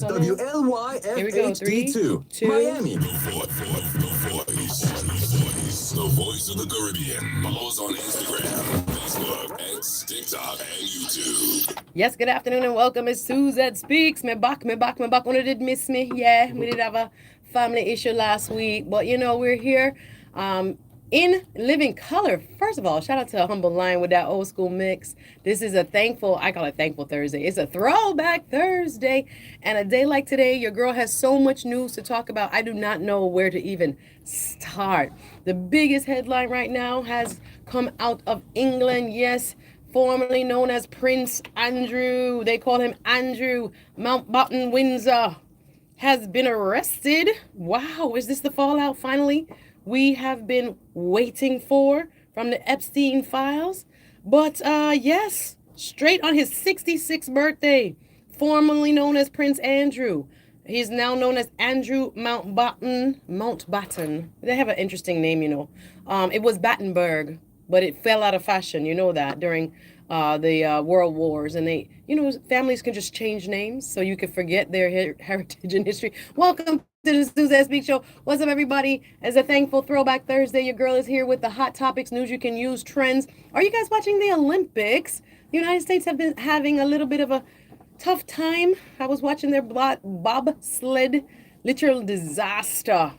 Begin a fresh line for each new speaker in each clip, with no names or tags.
Here we go. Three,
WLYFHD2,
two.
Miami.
The voice of the Caribbean. Follow us on Instagram, Facebook, X, TikTok, and YouTube.
Yes, good afternoon and welcome. It's Suzette Speaks. Me back. When you did miss me, yeah, we did have a family issue last week, but you know, we're here. In living color. First of all, shout out to Humble Line with that old school mix. This is I call it Thankful Thursday. It's a throwback Thursday. And a day like today, your girl has so much news to talk about. I do not know where to even start. The biggest headline right now has come out of England. Yes, formerly known as Prince Andrew. They call him Andrew Mountbatten, Windsor, has been arrested. Wow, is this the fallout finally we have been waiting for from the Epstein files? But yes, straight on his 66th birthday, formerly known as Prince Andrew. He's now known as Andrew Mountbatten. They have an interesting name, you know. It was Battenberg, but it fell out of fashion. You know that during the world wars, and families can just change names so you can forget their heritage and history. Welcome to the Suzette Speak Show. What's up, everybody? As a thankful throwback Thursday, your girl is here with the hot topics, news you can use, trends. Are you guys watching the Olympics? The United States have been having a little bit of a tough time. I was watching their bobsled, literal disaster.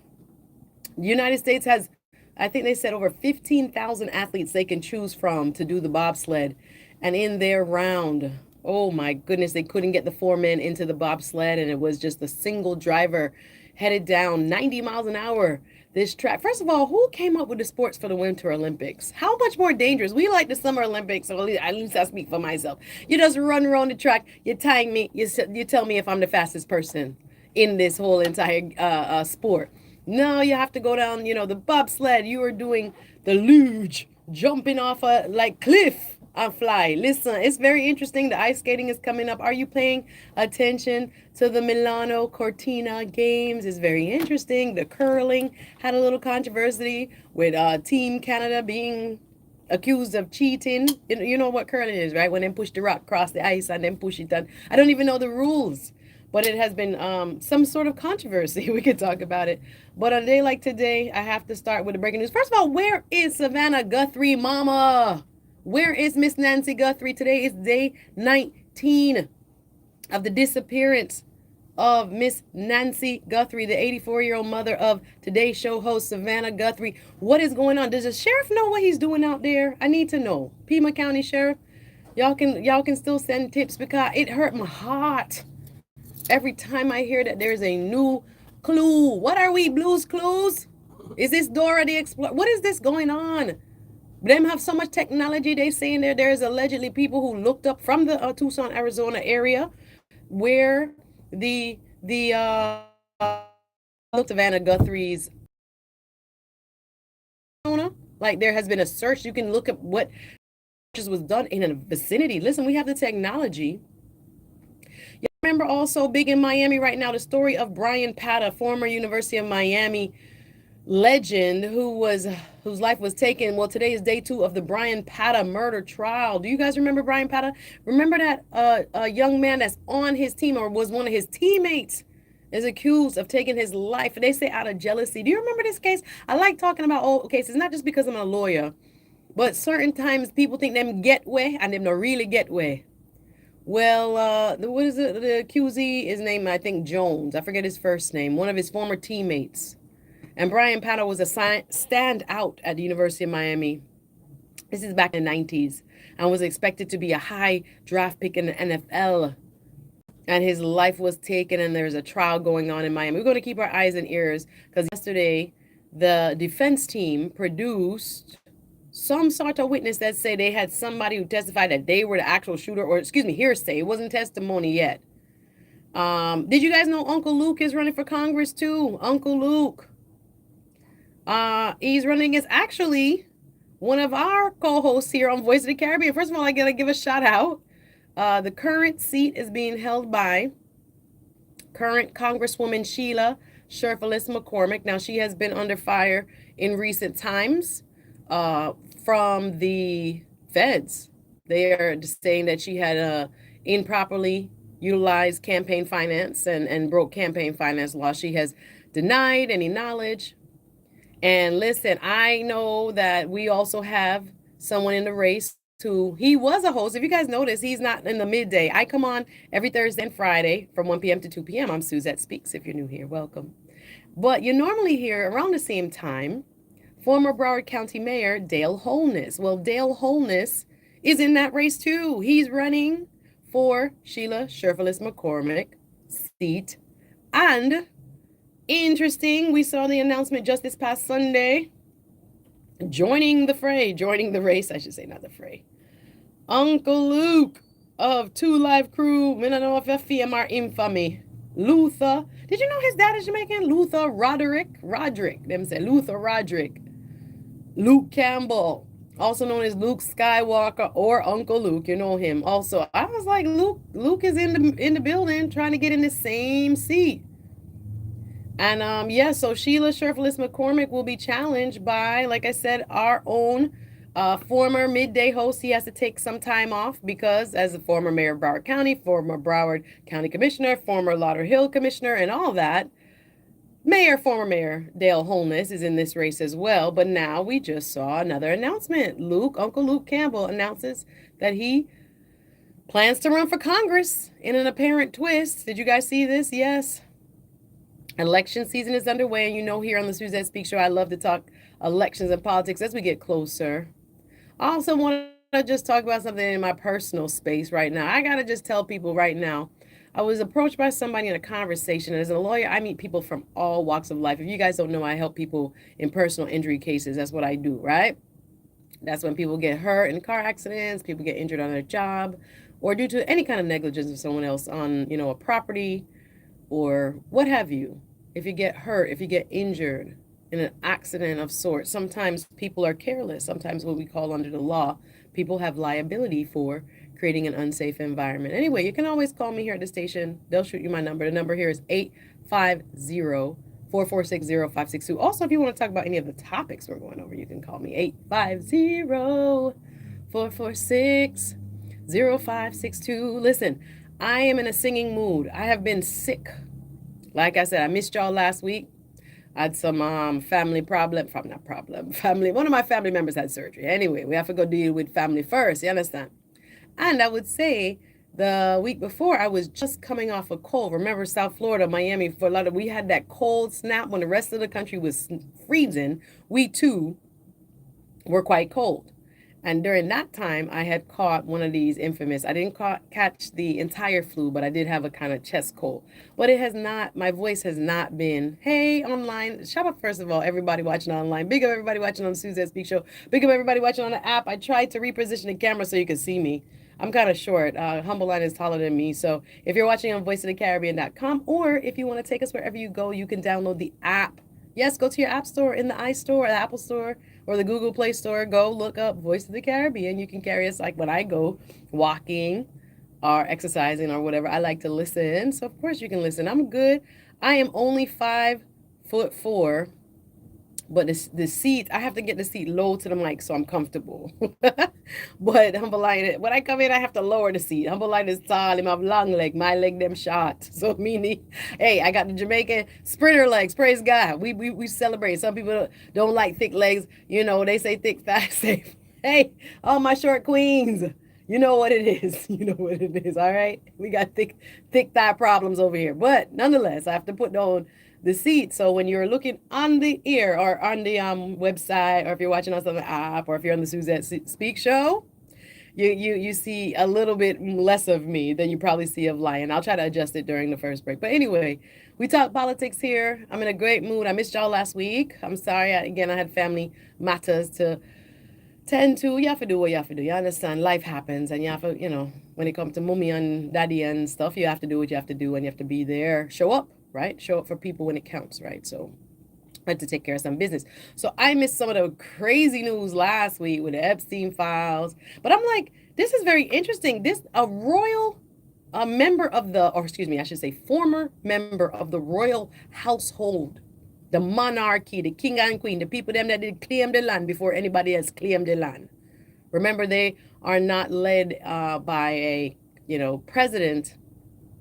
The United States has, I think they said, over 15,000 athletes they can choose from to do the bobsled. And in their round, oh my goodness, they couldn't get the four men into the bobsled, and it was just a single driver headed down 90 miles an hour this track. First of all, who came up with the sports for the Winter Olympics? How much more dangerous? We like the Summer Olympics, so at least I speak for myself. You just run around the track, you time me, you tell me if I'm the fastest person in this whole entire sport. No, you have to go down, the bobsled. You are doing the luge, jumping off a cliff and fly. Listen, it's very interesting. The ice skating is coming up. Are you paying attention to the Milano Cortina games? It's very interesting. The curling had a little controversy with Team Canada being accused of cheating. You know what curling is, right? When they push the rock across the ice and then push it down. I don't even know the rules, but it has been some sort of controversy. We could talk about it. But on a day like today, I have to start with the breaking news. First of all, where is Savannah Guthrie, mama? Where is Miss Nancy Guthrie? Today is day 19 of the disappearance of Miss Nancy Guthrie, the 84-year-old mother of Today Show host Savannah Guthrie. What is going on? Does the sheriff know what he's doing out there? I need to know. Pima County Sheriff, y'all can still send tips, because it hurt my heart every time I hear that there's a new clue. What are we, Blues Clues? Is this Dora the Explorer? What is this going on? Them have so much technology. They saying there's allegedly people who looked up from the Tucson, Arizona area, where the Savannah Guthrie's, like, there has been a search. You can look at what was done in a vicinity. Listen, we have the technology. You remember also big in Miami right now, the story of Brian Patta, former University of Miami legend whose life was taken. Well, today is day 2 of the Brian Patta murder trial. Do you guys remember Brian Patta? Remember that a young man that's on his team, or was one of his teammates, is accused of taking his life, and they say out of jealousy. Do you remember this case? I like talking about old cases, not just because I'm a lawyer, but certain times people think them get way and them don't really get way. Well, what is it? The accusee is named, I think, Jones. I forget his first name. One of his former teammates. And Brian Patta was a standout at the University of Miami. This is back in the 90s, and was expected to be a high draft pick in the NFL. And his life was taken, and there's a trial going on in Miami. We're going to keep our eyes and ears, because yesterday the defense team produced some sort of witness that say they had somebody who testified that they were the actual shooter, or hearsay. It wasn't testimony yet. Did you guys know Uncle Luke is running for Congress too? Uncle Luke. He's running as actually one of our co-hosts here on Voice of the Caribbean. First of all, I gotta give a shout out. The current seat is being held by current Congresswoman Sheila Sherfilis McCormick. Now, she has been under fire in recent times from the feds. They are saying that she had improperly utilized campaign finance and broke campaign finance law. She has denied any knowledge. And listen, I know that we also have someone in the race who he was a host. If you guys notice, he's not in the midday. I come on every Thursday and Friday from 1 p.m. to 2 p.m. I'm Suzette Speaks. If you're new here, welcome. But you normally hear around the same time former Broward County Mayor Dale Holness. Well, Dale Holness is in that race too. He's running for Sheila Sherfilis McCormick's seat. And interesting, we saw the announcement just this past Sunday. Joining the race, I should say, not the fray. Uncle Luke of Two Live Crew, I don't know if FMR infamy. Luther. Did you know his dad is Jamaican? Luther Roderick. Them say Luther Roderick. Luke Campbell, also known as Luke Skywalker or Uncle Luke. You know him. Also, I was like, Luke is in the building trying to get in the same seat. And so Sheila Sherfilis McCormick will be challenged by, like I said, our own former midday host. He has to take some time off because as a former mayor of Broward County, former Broward County Commissioner, former Lauderhill Commissioner, and all that, former Mayor Dale Holness is in this race as well. But now we just saw another announcement. Uncle Luke Campbell announces that he plans to run for Congress in an apparent twist. Did you guys see this? Yes. Election season is underway, and you know here on the Suzette Speak Show, I love to talk elections and politics as we get closer. I also want to just talk about something in my personal space right now. I got to just tell people right now, I was approached by somebody in a conversation. As a lawyer, I meet people from all walks of life. If you guys don't know, I help people in personal injury cases. That's what I do, right? That's when people get hurt in car accidents, people get injured on their job, or due to any kind of negligence of someone else on, a property or what have you. If you get hurt, if you get injured in an accident of sorts, sometimes people are careless. Sometimes what we call under the law, people have liability for creating an unsafe environment. Anyway, you can always call me here at the station. They'll shoot you my number. The number here is 850-446-0562. Also, if you want to talk about any of the topics we're going over, you can call me 850-446-0562. Listen, I am in a singing mood. I have been sick. Like I said, I missed y'all last week. I had some family one of my family members had surgery. Anyway, we have to go deal with family first, you understand? And I would say the week before, I was just coming off a cold. Remember South Florida, Miami, we had that cold snap when the rest of the country was freezing. We too were quite cold. And during that time, I had caught one of these infamous, I didn't catch the entire flu, but I did have a kind of chest cold. But my voice has not been, hey, online. Shout out, first of all, everybody watching online. Big up everybody watching on the Suzette Speak Show. Big up everybody watching on the app. I tried to reposition the camera so you can see me. I'm kind of short. Humble Line is taller than me. So if you're watching on voiceofthecaribbean.com, or if you want to take us wherever you go, you can download the app. Yes, go to your app store in the iStore, the Apple Store, or the Google Play Store. Go look up Voice of the Caribbean. You can carry us like when I go walking or exercising or whatever. I like to listen. So, of course, you can listen. I'm good. I am only 5'4", but the seat, I have to get the seat low to the mic so I'm comfortable. But Humble Line, when I come in, I have to lower the seat. Humble Line is tall, him have long leg, my leg them short. So hey, I got the Jamaican sprinter legs, praise God. We celebrate. Some people don't like thick legs. They say thick thighs safe. Hey, all my short queens, you know what it is. You know what it is, all right? We got thick thigh problems over here. But nonetheless, I have to put on the seat. So when you're looking on the ear or on the website, or if you're watching us on the app, or if you're on the Suzette Speak Show, you see a little bit less of me than you probably see of Lion. I'll try to adjust it during the first break. But anyway, we talk politics here. I'm in a great mood. I missed y'all last week. I'm sorry. I had family matters to tend to. You have to do what you have to do. You understand? Life happens, and you have to, when it comes to mommy and daddy and stuff, you have to do what you have to do, and you have to be there. Show up. Right? Show up for people when it counts, right? So I had to take care of some business. So I missed some of the crazy news last week with the Epstein files. But I'm like, this is very interesting. Former member of the royal household, the monarchy, the king and queen, the people them that did claim the land before anybody else claimed the land. Remember, they are not led by a, president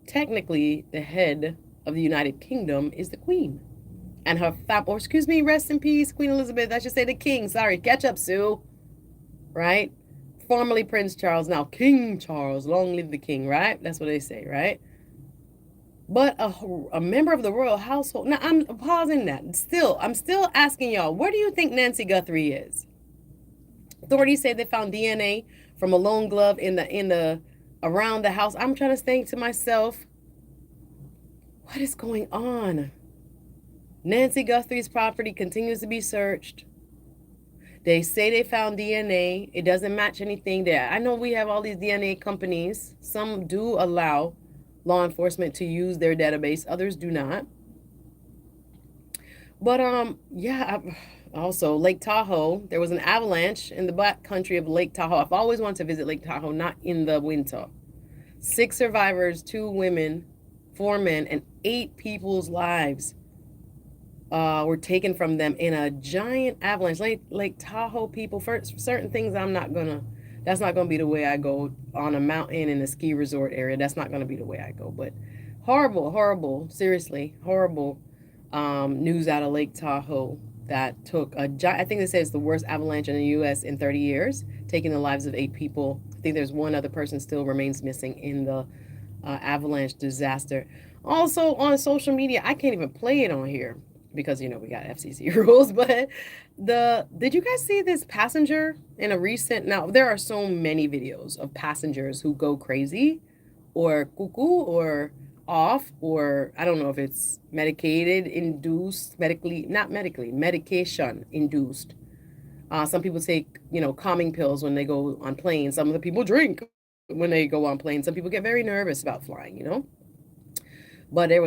technically the head of the United Kingdom is the Queen. And her or excuse me, rest in peace, Queen Elizabeth. I should say the King. Sorry, catch up, Sue. Right? Formerly Prince Charles, now King Charles. Long live the king, right? That's what they say, right? But a member of the royal household. Now, I'm pausing that. I'm still asking y'all, where do you think Nancy Guthrie is? Authorities say they found DNA from a lone glove in the around the house. I'm trying to think to myself, what is going on? Nancy Guthrie's property continues to be searched. They say they found DNA. It doesn't match anything there. I know we have all these DNA companies. Some do allow law enforcement to use their database. Others do not. But yeah, also Lake Tahoe. There was an avalanche in the back country of Lake Tahoe. I've always wanted to visit Lake Tahoe, not in the winter. 6 survivors, 2 women, 4 men, and 8 people's lives were taken from them in a giant avalanche. Lake Tahoe people, for certain things, that's not gonna be the way I go on a mountain in a ski resort area. That's not gonna be the way I go. But horrible, seriously, horrible news out of Lake Tahoe that took I think they say it's the worst avalanche in the U.S. in 30 years, taking the lives of 8 people. I think there's one other person still remains missing in the avalanche disaster. Also on social media, I can't even play it on here because, we got FCC rules, but did you guys see this passenger in a recent, now there are so many videos of passengers who go crazy or cuckoo or off, or I don't know if it's medication induced. Some people take, calming pills when they go on planes. Some of the people drink when they go on planes. Some people get very nervous about flying, But there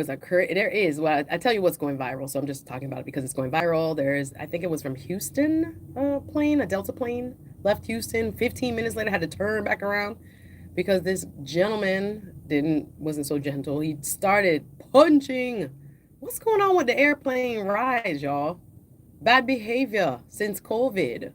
is, well, I tell you what's going viral, so I'm just talking about it because it's going viral. I think it was from Houston, a Delta plane, left Houston, 15 minutes later had to turn back around because this gentleman wasn't so gentle. He started punching. What's going on with the airplane rides, y'all? Bad behavior since COVID.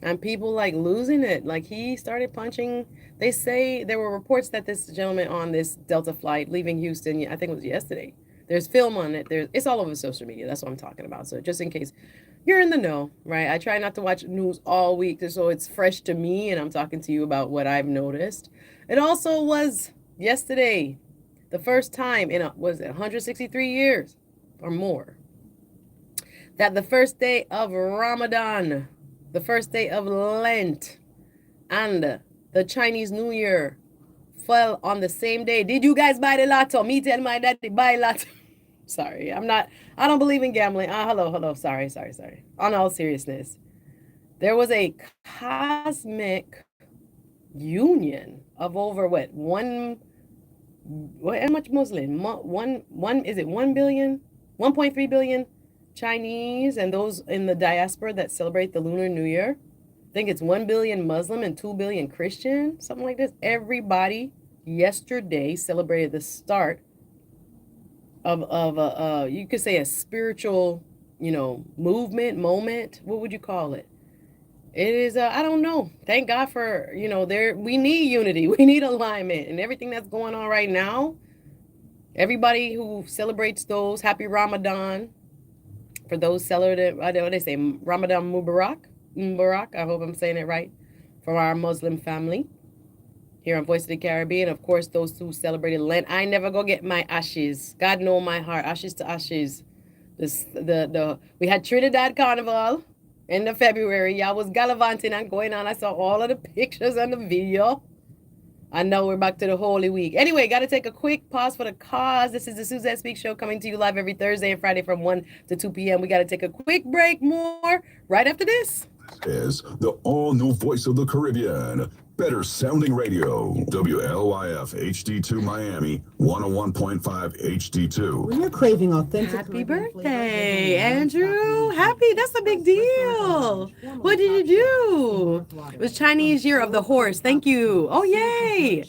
And people losing it. He started punching. They say there were reports that this gentleman on this Delta flight leaving Houston, I think it was yesterday. There's film on it. It's all over social media. That's what I'm talking about. So just in case you're in the know, right? I try not to watch news all week so it's fresh to me and I'm talking to you about what I've noticed. It also was yesterday, the first time in 163 years or more, that the first day of Ramadan, the first day of Lent, and the Chinese New Year fell on the same day. Did you guys buy the lotto? Me tell my daddy buy lotto. Sorry, I don't believe in gambling. Hello. Sorry. On all seriousness, there was a cosmic union of over how much Muslim? Is it 1 billion? 1.3 billion Chinese and those in the diaspora that celebrate the Lunar New Year. I think it's 1 billion Muslim and 2 billion Christian, something like this. Everybody yesterday celebrated the start of you could say a spiritual, movement, moment. What would you call it? It is, I don't know. Thank God for, we need unity. We need alignment and everything that's going on right now. Everybody who celebrates those, happy Ramadan. For those celebrating, what they say, Ramadan Mubarak. I hope I'm saying it right. From our Muslim family here on Voice of the Caribbean. Of course, those who celebrated Lent. I never go get my ashes. God know my heart. Ashes to ashes. We had Trinidad Carnival end of February. Y'all was gallivanting and going on. I saw all of the pictures and the video. And now we're back to the Holy Week. Anyway, got to take a quick pause for the cause. This is the Suzette Speak Show coming to you live every Thursday and Friday from 1 to 2 p.m. We got to take a quick break. More right after this.
Is the all-new Voice of the Caribbean. Better sounding radio. WLYF HD2 Miami, 101.5 HD2.
When you're craving authentic
Happy birthday, Andrew. Happy, that's a big deal. What did you do? It was Chinese Year of the Horse. Thank you. Oh, yay.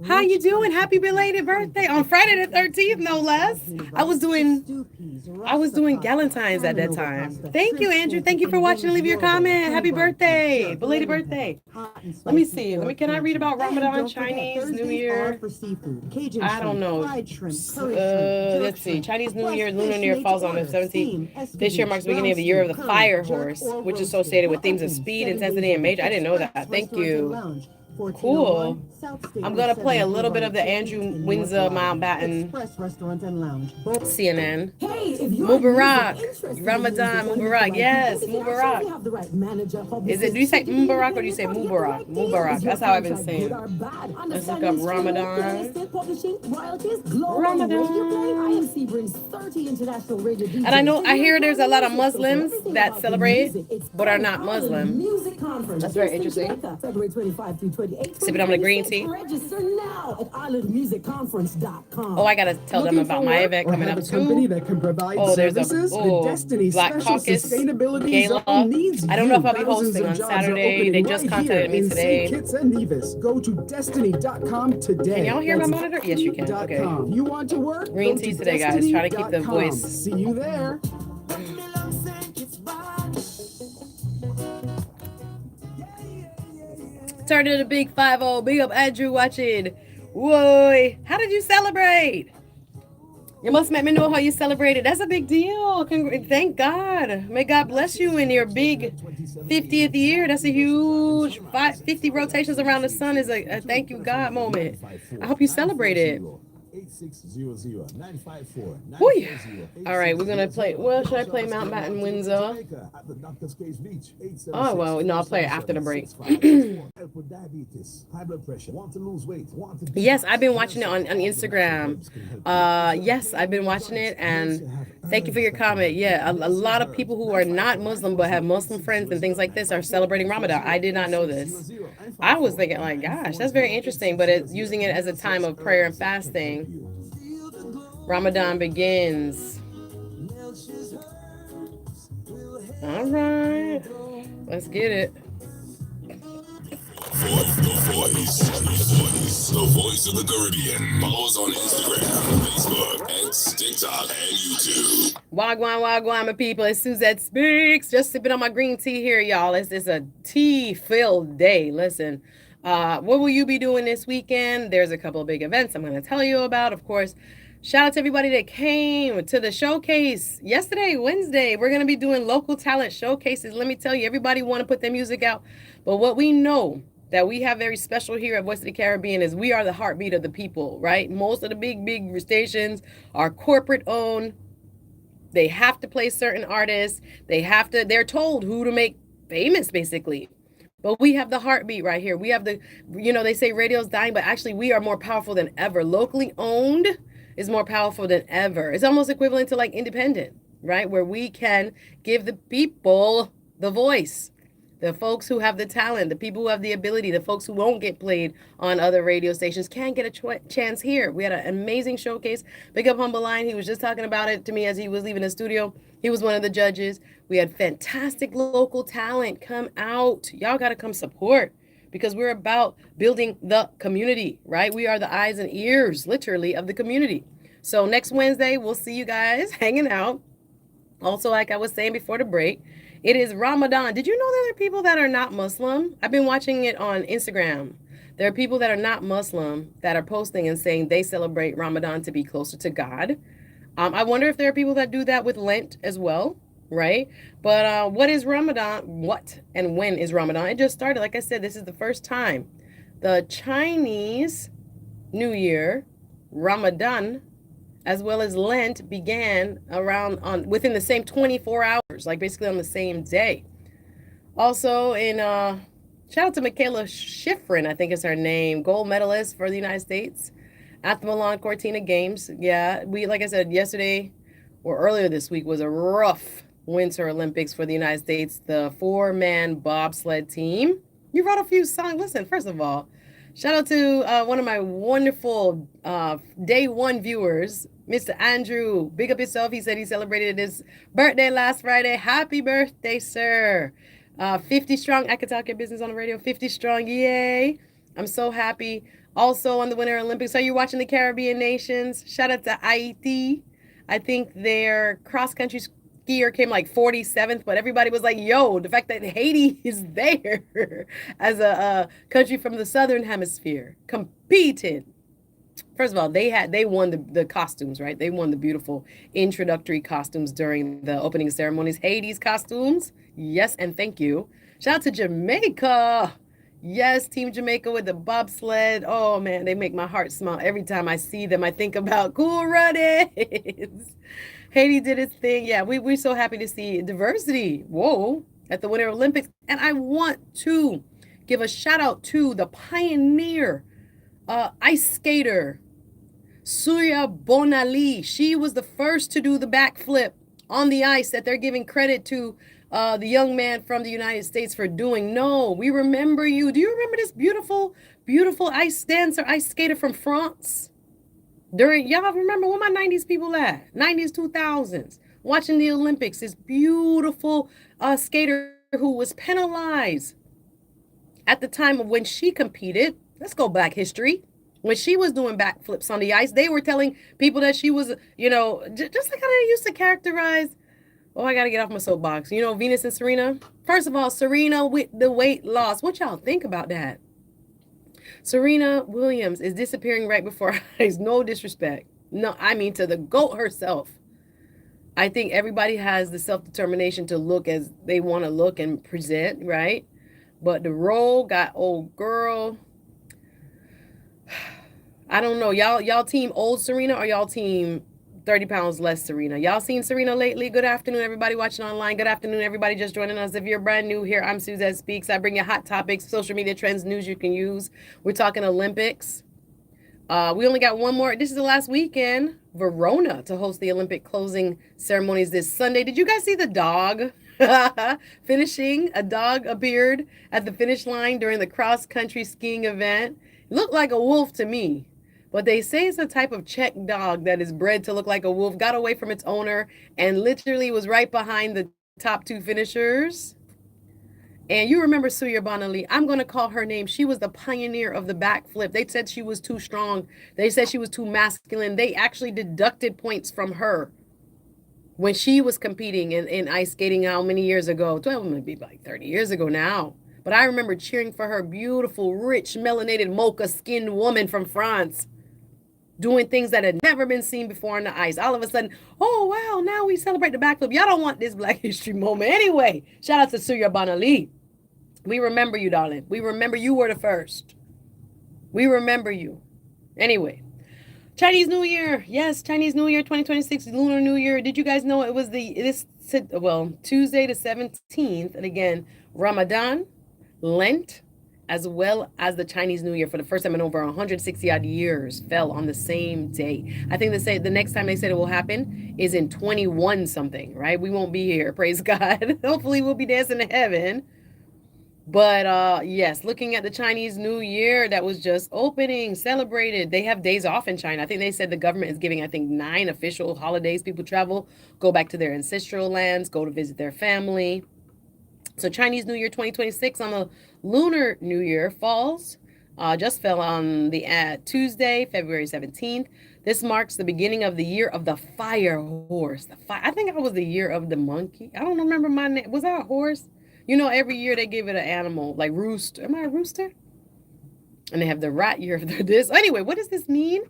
How you doing? Happy belated birthday on Friday the 13th, no less. I was doing Galentine's at that time. Thank you, Andrew. Thank you for watching. Leave your comment. Happy birthday. Belated birthday. Let me see. Let me. Can I read about Ramadan, Chinese New Year?
For seafood, Cajun
I don't
shrimp,
know.
fried shrimp, curry shrimp,
Let's see.
shrimp,
Chinese New
plus
Year, Lunar
fish
New Year
made
falls
to
on the
order,
17th.
steam,
This year marks the beginning of the year of the
brown
fire
stew,
horse,
curry,
which is
jerk, or
associated with themes of
roasted.
speed,
7
intensity,
days
and major. I didn't know
Express
that. Thank
Restaurant and
you.
Lounge, 1401
Cool.
South State
I'm gonna play a
07
little bit of the
Boulevard
Andrew
2 in
Windsor
North Lauderdale.
Mountbatten
Express Restaurant and Lounge.
CNN.
Hey, if you're
Mubarak,
interested in
Ramadan,
music,
Mubarak, yes,
if you
Mubarak.
actually have the right manager,
Is it? Do you say Mubarak or do you say Mubarak? Mubarak. That's how I've been saying. Let's look up Ramadan. Ramadan.
IMC brings 30 international radio DJs.
And I hear there's a lot of Muslims that celebrate but are not Muslim.
Music conference.
That's very interesting.
February 25 through 28.
Sipping on the green tea.
Register now at islandmusicconference.com.
Oh, I gotta tell them about my event coming up too.
That can provide
There's a
services. The Destiny
Black
Special
Caucus
Sustainability
Gala.
Zone needs
I don't know if I'll be
Thousands
hosting
of
on
jobs are
Saturday.
opening
They just
right
contacted me
here in
today.
St. Kitts and Nevis. Go to destiny.com today.
Can y'all hear my
That's
monitor? Yes, you can. Okay.
.com. You want to work?
Green
Go
tea
to
today, guys. Trying to keep the
destiny.com.
voice.
See you there.
Turn to the big 5-0. Big up Andrew watching. Whoa. How did you celebrate? You must let me know how you celebrated. That's a big deal. Thank God. May God bless you in your big 50th year. That's a huge 50 rotations around the sun is a thank you God moment. I hope you celebrated. Whoo. All right, we're gonna play. Well, should I play Mountbatten, Windsor? Oh well, no, I'll play it after the break. Yes, I've been watching it on Instagram. Yes, I've been watching it, and thank you for your comment. Yeah, a lot of people who are not Muslim but have Muslim friends and things like this are celebrating Ramadan. I did not know this. I was thinking, like, gosh, that's very interesting, but it's using it as a time of prayer and fasting. Ramadan begins. All right, let's get it.
The voice of the Caribbean. Follow us on Instagram, Facebook, X, TikTok, and YouTube.
Wagwan, my people. It's Suzette Speaks. Just sipping on my green tea here, y'all. It's a tea-filled day. Listen, what will you be doing this weekend? There's a couple of big events I'm going to tell you about. Of course, shout out to everybody that came to the showcase yesterday, Wednesday. We're going to be doing local talent showcases. Let me tell you, everybody want to put their music out. But what we know that we have very special here at Voice of the Caribbean is we are the heartbeat of the people, right? Most of the big stations are corporate owned. They have to play certain artists. They're told who to make famous, basically. But we have the heartbeat right here. We have they say radio's dying, but actually we are more powerful than ever. Locally owned is more powerful than ever. It's almost equivalent to like independent, right? Where we can give the people the voice. The folks who have the talent, the people who have the ability, the folks who won't get played on other radio stations can get a chance here. We had an amazing showcase. Big up Humble Line. He was just talking about it to me as he was leaving the studio. He was one of the judges. We had fantastic local talent come out. Y'all got to come support because we're about building the community, right? We are the eyes and ears, literally, of the community. So next Wednesday, we'll see you guys hanging out. Also, like I was saying before the break, it is Ramadan. Did you know there are people that are not Muslim? I've been watching it on Instagram. There are people that are not Muslim that are posting and saying they celebrate Ramadan to be closer to God. I wonder if there are people that do that with Lent as well, right? But what is Ramadan? What and when is Ramadan? It just started. Like I said, this is the first time. The Chinese New Year, Ramadan, as well as Lent began within the same 24 hours, like basically on the same day. Also shout out to Michaela Schifrin, I think is her name, gold medalist for the United States at the Milan Cortina Games. Yeah, like I said, yesterday or earlier this week was a rough Winter Olympics for the United States. The 4-man bobsled team. You wrote a few songs. Listen, first of all, shout out to one of my wonderful day one viewers, Mr. Andrew. Big up yourself. He said he celebrated his birthday last Friday. Happy birthday, sir. 50 strong. I could talk your business on the radio. 50 strong. Yay. I'm so happy. Also on the Winter Olympics. Are you watching the Caribbean nations? Shout out to Haiti. I think their cross-country skier came like 47th, but everybody was like, yo, the fact that Haiti is there as a country from the southern hemisphere competed. First of all, they won the costumes, right? They won the beautiful introductory costumes during the opening ceremonies. Haiti's costumes, yes, and thank you. Shout out to Jamaica. Yes, Team Jamaica with the bobsled. Oh man, they make my heart smile every time I see them. I think about Cool Runnings. Haiti did its thing. Yeah, we're so happy to see diversity. Whoa, at the Winter Olympics. And I want to give a shout out to the pioneer ice skater, Surya Bonali. She was the first to do the backflip on the ice that they're giving credit to the young man from the United States for doing. No, we remember you. Do you remember this beautiful, beautiful ice dancer, ice skater from France? Y'all remember where my 90s people at? 90s, 2000s, watching the Olympics. This beautiful skater who was penalized at the time of when she competed. Let's go back history. When she was doing backflips on the ice, they were telling people that she was, you know, just like how they used to characterize. Oh, I got to get off my soapbox. You know, Venus and Serena. First of all, Serena with the weight loss. What y'all think about that? Serena Williams is disappearing right before our eyes. No disrespect. No, I mean to the GOAT herself. I think everybody has the self-determination to look as they want to look and present, right? But the role got old girl. I don't know. Y'all team old Serena or y'all team 30 pounds less Serena? Y'all seen Serena lately? Good afternoon, everybody watching online. Good afternoon, everybody just joining us. If you're brand new here, I'm Suzette Speaks. I bring you hot topics, social media trends, news you can use. We're talking Olympics. We only got one more. This is the last weekend. Verona to host the Olympic closing ceremonies this Sunday. Did you guys see the dog finishing? A dog appeared at the finish line during the cross-country skiing event. Looked like a wolf to me. But they say it's a type of Czech dog that is bred to look like a wolf, got away from its owner, and literally was right behind the top two finishers. And you remember Surya Bonali. I'm going to call her name. She was the pioneer of the backflip. They said she was too strong. They said she was too masculine. They actually deducted points from her when she was competing in ice skating how many years ago? 12, maybe like 30 years ago now. But I remember cheering for her, beautiful, rich, melanated, mocha-skinned woman from France, doing things that had never been seen before on the ice. All of a sudden, oh, wow, now we celebrate the backflip. Y'all don't want this Black History moment. Anyway, shout out to Surya Bonali. We remember you, darling. We remember you were the first. We remember you. Anyway, Chinese New Year. Yes, Chinese New Year 2026, Lunar New Year. Did you guys know it was Tuesday the 17th? And again, Ramadan, Lent, as well as the Chinese New Year for the first time in over 160 odd years fell on the same day. I think they say the next time they said it will happen is in 21 something, right? We won't be here. Praise God. Hopefully we'll be dancing to heaven. But yes, looking at the Chinese New Year that was just opening, celebrated. They have days off in China. I think they said the government is giving, 9 official holidays. People travel, go back to their ancestral lands, go to visit their family. So Chinese New Year 2026 on the Lunar New Year just fell on the Tuesday, February 17th. This marks the beginning of the year of the fire horse. I think it was the year of the monkey. I don't remember my name. Was that a horse? You know, every year they give it an animal, like rooster. Am I a rooster? And they have the rat year of this. Anyway, what does this mean?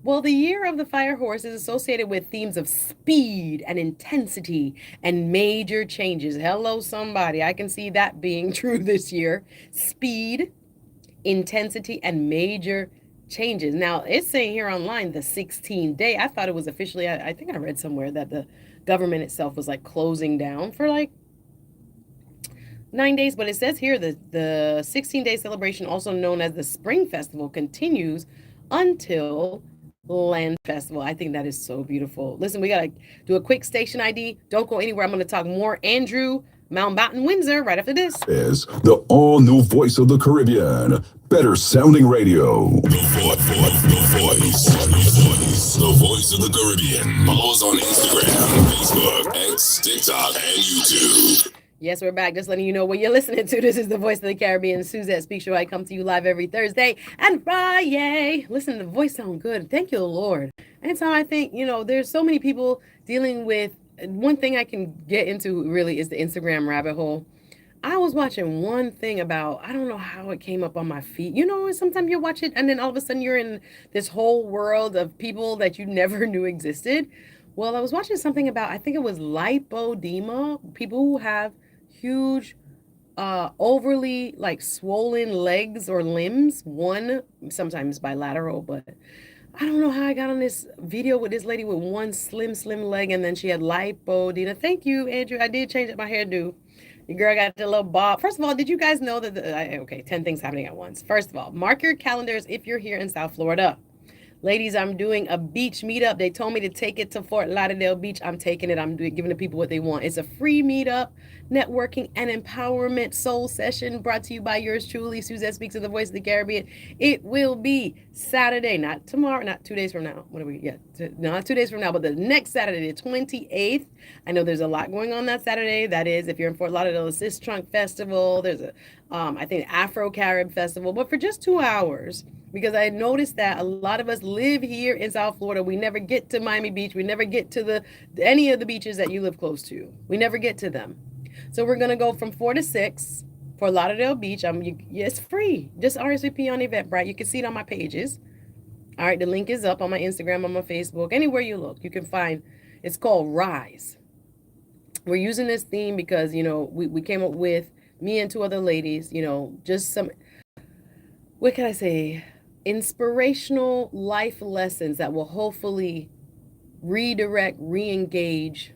Well, the year of the fire horse is associated with themes of speed and intensity and major changes. Hello, somebody. I can see that being true this year. Speed, intensity, and major changes. Now, it's saying here online the 16th day. I thought it was officially, I think I read somewhere that the government itself was like closing down for like 9 days. But it says here that the 16-day celebration, also known as the Spring Festival, continues until Land Festival. I think that is so beautiful. Listen, we got to do a quick station ID. Don't go anywhere. I'm going to talk more Andrew, Mountbatten, Windsor, right after this.
Is the all-new voice of the Caribbean. Better sounding radio. The voice of the Caribbean. Follow us on Instagram, Facebook, X, TikTok, and YouTube.
Yes, we're back. Just letting you know what you're listening to. This is the Voice of the Caribbean, Suzette Speaks Show. I come to you live every Thursday and Friday. Listen, the voice sounds good. Thank you, Lord. Anytime I think, there's so many people dealing with one thing I can get into really is the Instagram rabbit hole. I was watching one thing about, I don't know how it came up on my feed. You know, sometimes you watch it and then all of a sudden you're in this whole world of people that you never knew existed. Well, I was watching something about, I think it was lipodema, people who have huge, overly like swollen legs or limbs, one, sometimes bilateral, but I don't know how I got on this video with this lady with one slim leg, and then she had lipodema. Thank you, Andrew. I did change up my hairdo. Your girl got the little bob. First of all, did you guys know that okay, 10 things happening at once. First of all, mark your calendars if you're here in South Florida. Ladies, I'm doing a beach meetup. They told me to take it to Fort Lauderdale Beach. I'm taking it. I'm giving the people what they want. It's a free meetup, networking, and empowerment soul session brought to you by yours truly, Suzette Speaks of the Voice of the Caribbean. It will be Saturday, not tomorrow, not 2 days from now. What are we? Yeah, not 2 days from now, but the next Saturday, the 28th. I know there's a lot going on that Saturday. That is, if you're in Fort Lauderdale, the Sis Trunk Festival. There's a, I think, Afro-Carib Festival, but for just 2 hours. Because I noticed that a lot of us live here in South Florida. We never get to Miami Beach. We never get to any of the beaches that you live close to. We never get to them. So we're going to go from 4 to 6 for Lauderdale Beach. It's free. Just RSVP on Eventbrite. You can see it on my pages. All right, the link is up on my Instagram, on my Facebook. Anywhere you look, you can find. It's called Rise. We're using this theme because, you know, we came up with, me and 2 other ladies, you know, just some, what can I say? Inspirational life lessons that will hopefully redirect, re-engage,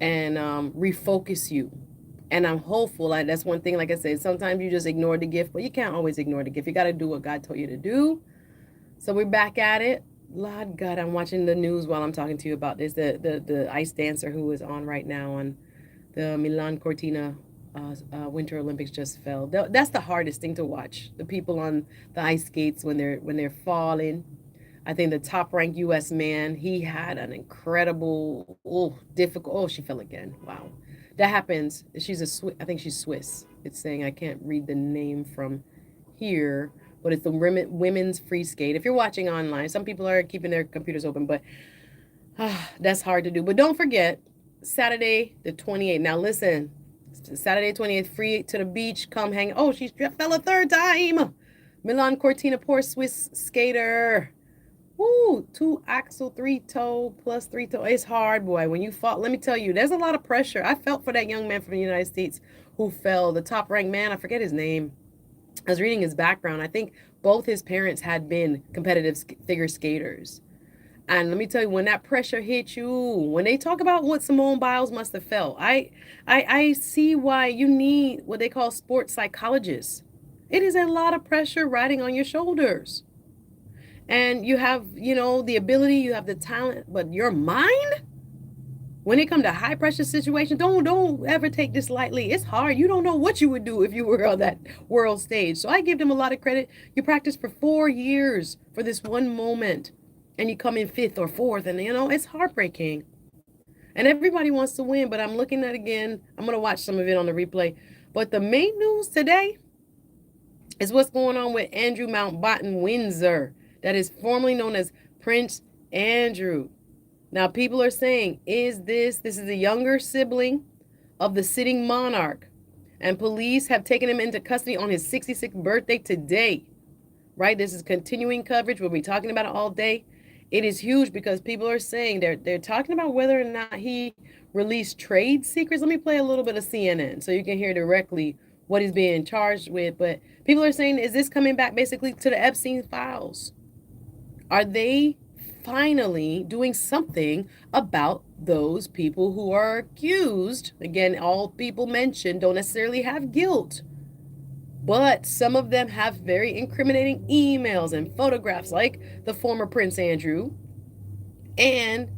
and refocus you. And I'm hopeful. That's one thing, like I said, sometimes you just ignore the gift, but you can't always ignore the gift. You got to do what God told you to do. So we're back at it. Lord God, I'm watching the news while I'm talking to you about this. The ice dancer who is on right now on the Milan Cortina Winter Olympics just fell. That's the hardest thing to watch. The people on the ice skates when they're falling. I think the top ranked U.S. man, he had an incredible, difficult. Oh, she fell again. Wow, that happens. I think she's Swiss. It's saying, I can't read the name from here, but it's the women's free skate. If you're watching online, some people are keeping their computers open, but that's hard to do. But don't forget, Saturday the 28th. Now listen. Saturday 28th, free to the beach. Come hang. Oh, she fell a 3rd time. Milan Cortina, poor Swiss skater. Woo, 2 axle, 3 toe plus 3 toe. It's hard, boy. When you fall, let me tell you, there's a lot of pressure. I felt for that young man from the United States who fell. The top ranked man, I forget his name. I was reading his background. I think both his parents had been competitive figure skaters. And let me tell you, when that pressure hits you, when they talk about what Simone Biles must have felt, I see why you need what they call sports psychologists. It is a lot of pressure riding on your shoulders. And you have, you know, the ability, you have the talent, but your mind, when it comes to high pressure situations, don't ever take this lightly. It's hard. You don't know what you would do if you were on that world stage. So I give them a lot of credit. You practiced for 4 years for this one moment. And you come in 5th or 4th, and you know, it's heartbreaking. And everybody wants to win, but I'm looking at it again. I'm going to watch some of it on the replay. But the main news today is what's going on with Andrew Mountbatten Windsor, that is formerly known as Prince Andrew. Now, people are saying, this is the younger sibling of the sitting monarch, and police have taken him into custody on his 66th birthday today, right? This is continuing coverage. We'll be talking about it all day. It is huge because people are saying they're talking about whether or not he released trade secrets. Let me play a little bit of CNN so you can hear directly what he's being charged with. But people are saying, is this coming back basically to the Epstein files? Are they finally doing something about those people who are accused? Again, all people mentioned don't necessarily have guilt, but some of them have very incriminating emails and photographs, like the former Prince Andrew. And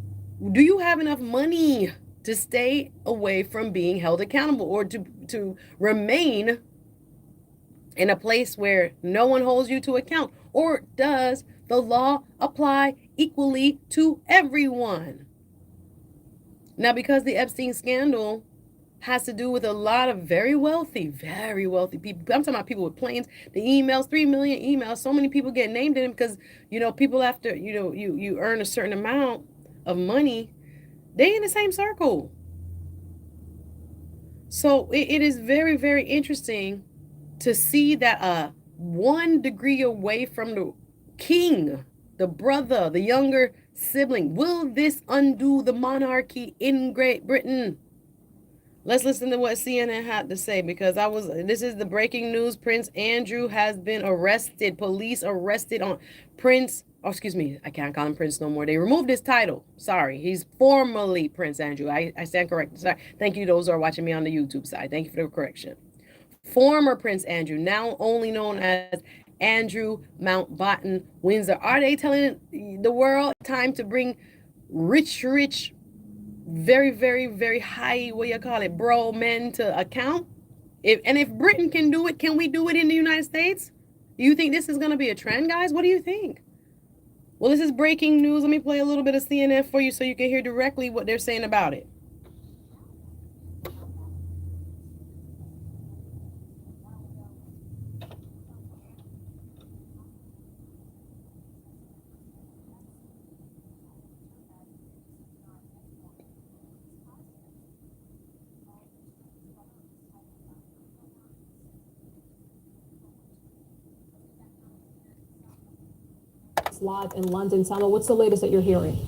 do you have enough money to stay away from being held accountable, or to remain in a place where no one holds you to account? Or does the law apply equally to everyone? Now, because the Epstein scandal has to do with a lot of very wealthy people. I'm talking about people with planes, the emails, 3 million emails. So many people get named in them because, you know, people after, you know, you earn a certain amount of money, They in the same circle. So it is very, very interesting to see that 1 degree away from the king, the brother, the younger sibling. Will this undo the monarchy in Great Britain? Let's listen to what CNN had to say, because this is the breaking news. Prince Andrew has been arrested. Police arrested on Prince, oh, excuse me, I can't call him Prince no more. They removed his title. Sorry. He's formerly Prince Andrew. I stand corrected. Sorry. Thank you, those who are watching me on the YouTube side. Thank you for the correction. Former Prince Andrew, now only known as Andrew Mountbatten, Windsor. Are they telling the world time to bring rich, very, very, very high, what you call it, bro men to account? If Britain can do it, can we do it in the United States? Do you think this is going to be a trend, guys? What do you think? Well, this is breaking news. Let me play a little bit of CNN for you so you can hear directly what they're saying about it.
Live in London. Selma, what's the latest that you're hearing?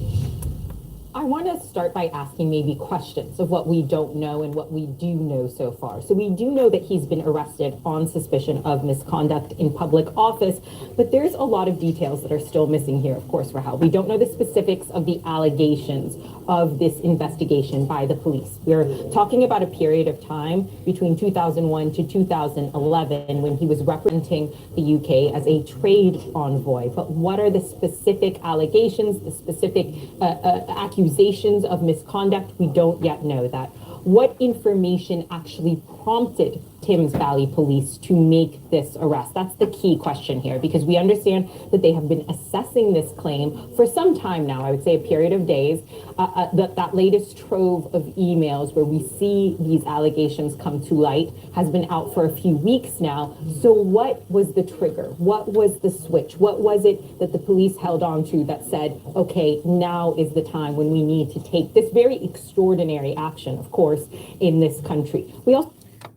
I want to start by asking maybe questions of what we don't know and what we do know so far. So we do know that he's been arrested on suspicion of misconduct in public office, but there's a lot of details that are still missing here, of course, Rahel. We don't know the specifics of the allegations of this investigation by the police. We're talking about a period of time between 2001 to 2011 when he was representing the UK as a trade envoy. But what are the specific allegations, the specific accusations of misconduct? We don't yet know that. What information actually prompted Thames Valley Police to make this arrest? That's the key question here, because we understand that they have been assessing this claim for some time now, I would say a period of days. That latest trove of emails where we see these allegations come to light has been out for a few weeks now. So what was the trigger? What was the switch? What was it that the police held on to that said, okay, now is the time when we need to take this very extraordinary action, of course, in this country? We also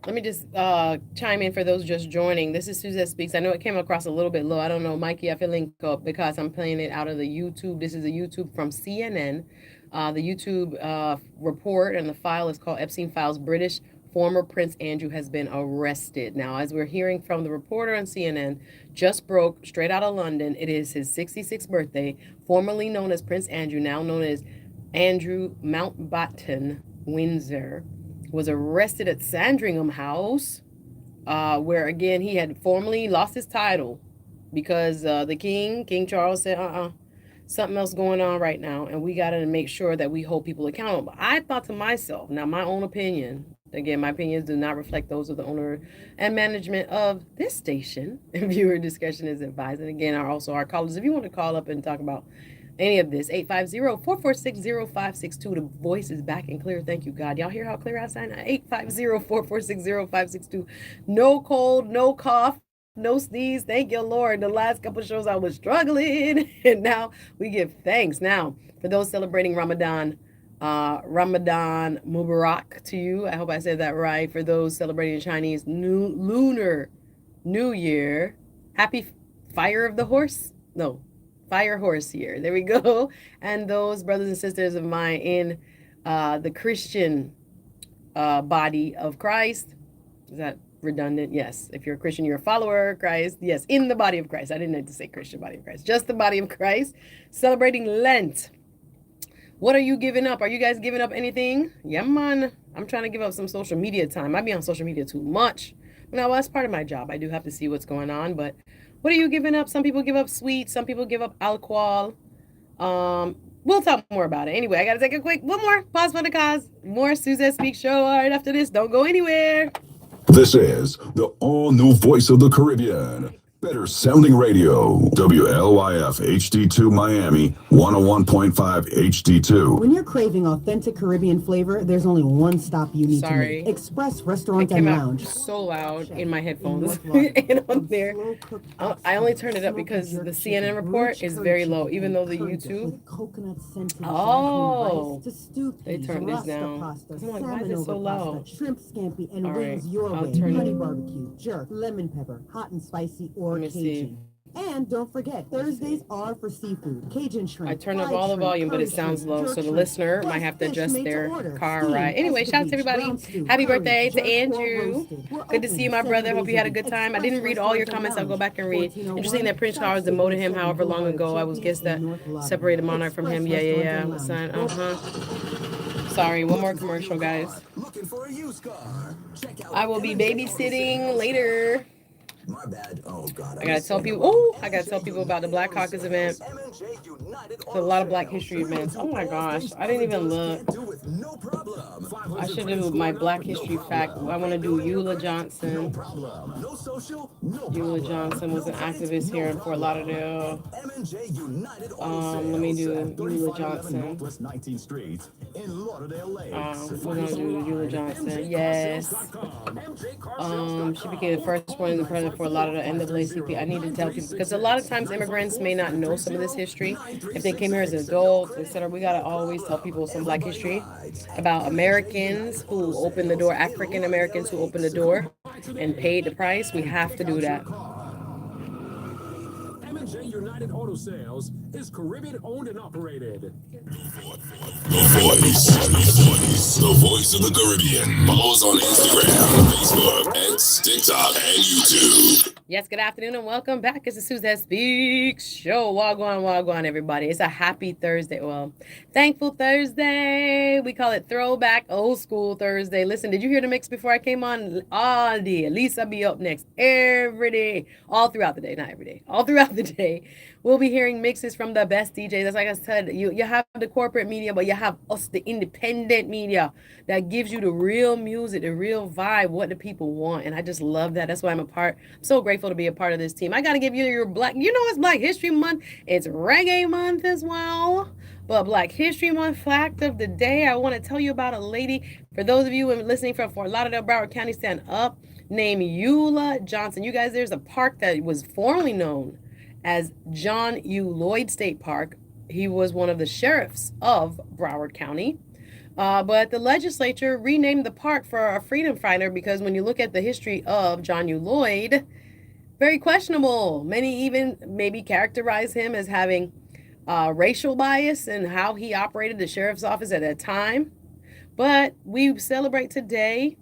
Let me just chime in for those just joining. This is Suzette Speaks. I know it came across a little bit low. I don't know, Mikey, I feel link up because I'm playing it out of the YouTube. This is a YouTube from CNN. The YouTube report and the file is called Epstein Files. British former Prince Andrew has been arrested. Now, as we're hearing from the reporter on CNN, just broke straight out of London. It is his 66th birthday, formerly known as Prince Andrew, now known as Andrew Mountbatten, Windsor, was arrested at Sandringham House, where, again, he had formerly lost his title because the King Charles said, something else going on right now, and we got to make sure that we hold people accountable. I thought to myself, now my own opinion, again, my opinions do not reflect those of the owner and management of this station, and viewer discussion is advised. And again, also our callers, if you want to call up and talk about any of this, 850-446-0562. The voice is back and clear. Thank you, God. Y'all hear how clear I sound? 850-446-0562. No cold, no cough, no sneeze. Thank you, Lord. The last couple of shows I was struggling, and now we give thanks. Now, for those celebrating Ramadan Mubarak to you. I hope I said that right. For those celebrating Chinese Lunar New Year, happy Fire of the Horse? No. Fire Horse year. There we go. And those brothers and sisters of mine in the Christian body of Christ. Is that redundant? Yes. If you're a Christian, you're a follower of Christ. Yes, in the body of Christ. I didn't need to say Christian body of Christ. Just the body of Christ. Celebrating Lent. What are you giving up? Are you guys giving up anything? Yeah, man. I'm trying to give up some social media time. I be on social media too much. Now, that's part of my job. I do have to see what's going on, but what are you giving up? Some people give up sweets. Some people give up alcohol. We'll talk more about it. Anyway, I got to take a quick one more pause for the cause. More Suzette Speaks show right after this. Don't go anywhere.
This is the all-new voice of the Caribbean. Better sounding radio. WLYF HD2 Miami, 101.5 HD2.
When you're craving authentic Caribbean flavor, there's only one stop you need
Sorry.
to make. Express
It
Restaurant
came
and
out
Lounge.
so loud in my headphones
North
and on there.
Slow-cooked
I only turned it up because the CNN report is very low, even though the YouTube. Oh, they turned this down. I'm like, why is it so loud?
Shrimp scampi and
All right,
wings your
I'll
way.
turn
Honey
it.
barbecue, jerk, lemon pepper, hot and spicy, or
Let me see.
Cajun. And don't forget, Thursdays are for seafood. Cajun shrimp.
I turned up
fried
all the
shrimp,
volume, but it
curry
sounds
shrimp,
low,
jerk
so the
shrimp,
listener
plus
might have to
fish
adjust
made to
their
order,
car
steamed,
ride. Anyway, shout out to
escabeche,
everybody.
brown stew,
Happy
curry,
birthday to
jerk, or
Andrew.
roasted. We're
Good to see you, my
open
brother.
7
Hope you
days
had a
a
good
week.
time. I didn't read all your comments. I'll go back and read. Interesting that Prince Charles demoted him, however long ago. I was guessed that separated monarch from him. Yeah. Son, Sorry, one more commercial, guys.
Looking for a used car? Check out
I will be babysitting later.
My bad. Oh, God.
I gotta tell people. Oh, I gotta tell people about the Black Caucus event. It's a lot of Black History events. Oh my gosh, I didn't even look. I should do my Black History fact. I want to do Eula Johnson. Eula Johnson was an activist here in Fort Lauderdale. Let me do Eula Johnson. We're gonna do Eula Johnson. Yes. She became the first woman president for a lot of the NAACP. I need to tell people because a lot of times immigrants may not know some of this history. If they came here as adults, etc., we gotta always tell people some Black history about Americans who opened the door, African Americans who opened the door and paid the price. We have to do that.
M&J United Auto Sales is Caribbean owned and operated.
The voice of the Caribbean. Follow us on Instagram, Facebook, X, TikTok, and YouTube.
Yes, good afternoon and welcome back. It's the Suzette Speaks Show. Wagwan, everybody. It's a happy Thursday. Well, thankful Thursday. We call it throwback old school Thursday. Listen, did you hear the mix before I came on? All day. Lisa be up next every day. All throughout the day. Not every day. All throughout the day. We'll be hearing mixes from the best DJs. That's like I said, you have the corporate media, but you have us, the independent media that gives you the real music, the real vibe, what the people want. And I just love that. That's why I'm so grateful to be a part of this team. I got to give you your it's Black History Month. It's Reggae Month as well. But Black History Month fact of the day, I want to tell you about a lady. For those of you listening from Fort Lauderdale, Broward County, stand up, named Eula Johnson. You guys, there's a park that was formerly known as John U. Lloyd State Park. He was one of the sheriffs of Broward County. But the legislature renamed the park for a freedom fighter because when you look at the history of John U. Lloyd, very questionable. Many even maybe characterize him as having racial bias in how he operated the sheriff's office at that time. But we celebrate today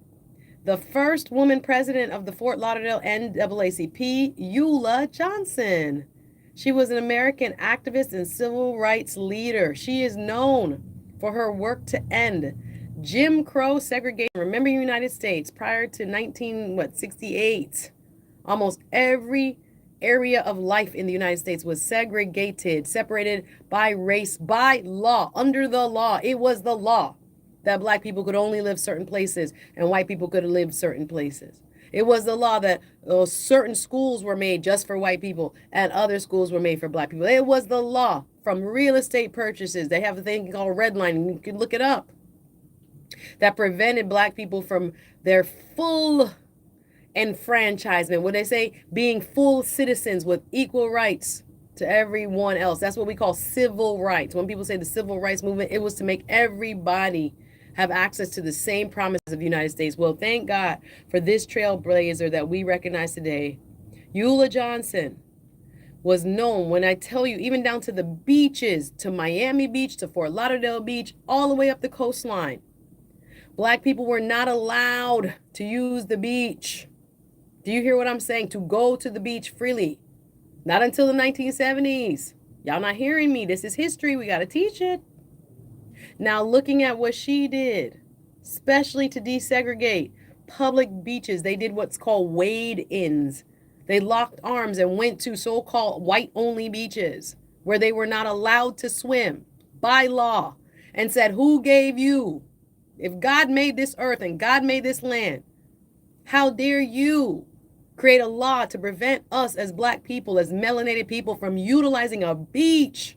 the first woman president of the Fort Lauderdale NAACP, Eula Johnson. She was an American activist and civil rights leader. She is known for her work to end Jim Crow segregation. Remember, the United States prior to 1968, almost every area of life in the United States was segregated, separated by race, by law, under the law. It was the law that Black people could only live certain places and white people could live certain places. It was the law that certain schools were made just for white people and other schools were made for Black people. It was the law from real estate purchases. They have a thing called redlining. You can look it up. That prevented Black people from their full enfranchisement. What they say, being full citizens with equal rights to everyone else. That's what we call civil rights. When people say the civil rights movement, it was to make everybody have access to the same promises of the United States. Well, thank God for this trailblazer that we recognize today. Eula Johnson was known, when I tell you, even down to the beaches, to Miami Beach, to Fort Lauderdale Beach, all the way up the coastline. Black people were not allowed to use the beach. Do you hear what I'm saying? To go to the beach freely. Not until the 1970s. Y'all not hearing me. This is history. We got to teach it. Now, looking at what she did, especially to desegregate public beaches, they did what's called wade-ins. They locked arms and went to so-called white-only beaches where they were not allowed to swim by law and said, who gave you? If God made this earth and God made this land, how dare you create a law to prevent us as black people, as melanated people, from utilizing a beach,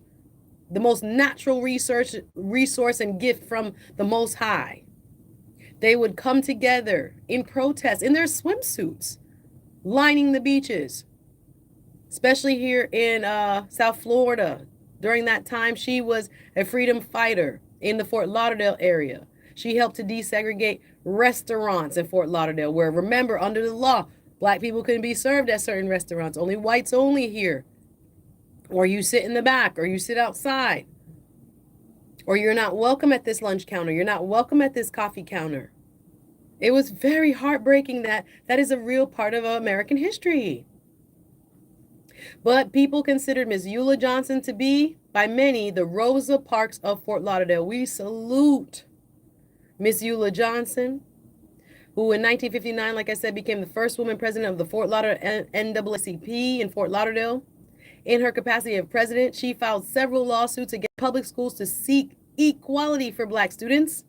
the most natural resource and gift from the Most High. They would come together in protest in their swimsuits, lining the beaches, especially here in South Florida. During that time, she was a freedom fighter in the Fort Lauderdale area. She helped to desegregate restaurants in Fort Lauderdale, where, remember, under the law, black people couldn't be served at certain restaurants, only whites only here. Or you sit in the back, or you sit outside. Or you're not welcome at this lunch counter. You're not welcome at this coffee counter. It was very heartbreaking that is a real part of American history. But people considered Miss Eula Johnson to be, by many, the Rosa Parks of Fort Lauderdale. We salute Miss Eula Johnson, who in 1959, like I said, became the first woman president of the Fort Lauderdale NAACP in Fort Lauderdale. In her capacity of president, she filed several lawsuits against public schools to seek equality for black students,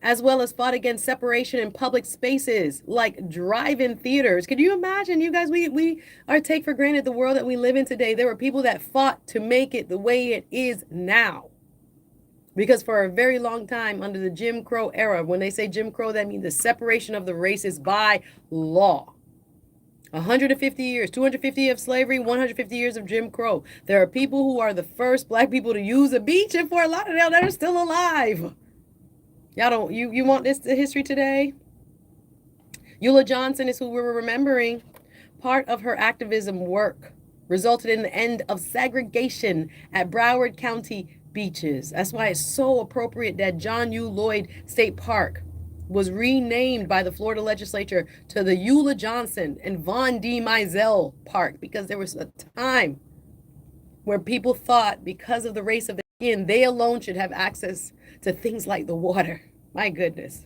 as well as fought against separation in public spaces like drive-in theaters. Can you imagine, you guys, we are take for granted the world that we live in today. There were people that fought to make it the way it is now. Because for a very long time, under the Jim Crow era, when they say Jim Crow, that means the separation of the races by law. 150 years, 250 of slavery, 150 years of Jim Crow. There are people who are the first black people to use a beach in Fort Lauderdale that are still alive. Y'all don't, you want this history today? Eula Johnson is who we're remembering. Part of her activism work resulted in the end of segregation at Broward County beaches. That's why it's so appropriate that John U. Lloyd State Park was renamed by the Florida legislature to the Eula Johnson and Von D. Mizell Park, because there was a time where people thought, because of the race of their skin, they alone should have access to things like the water. My goodness.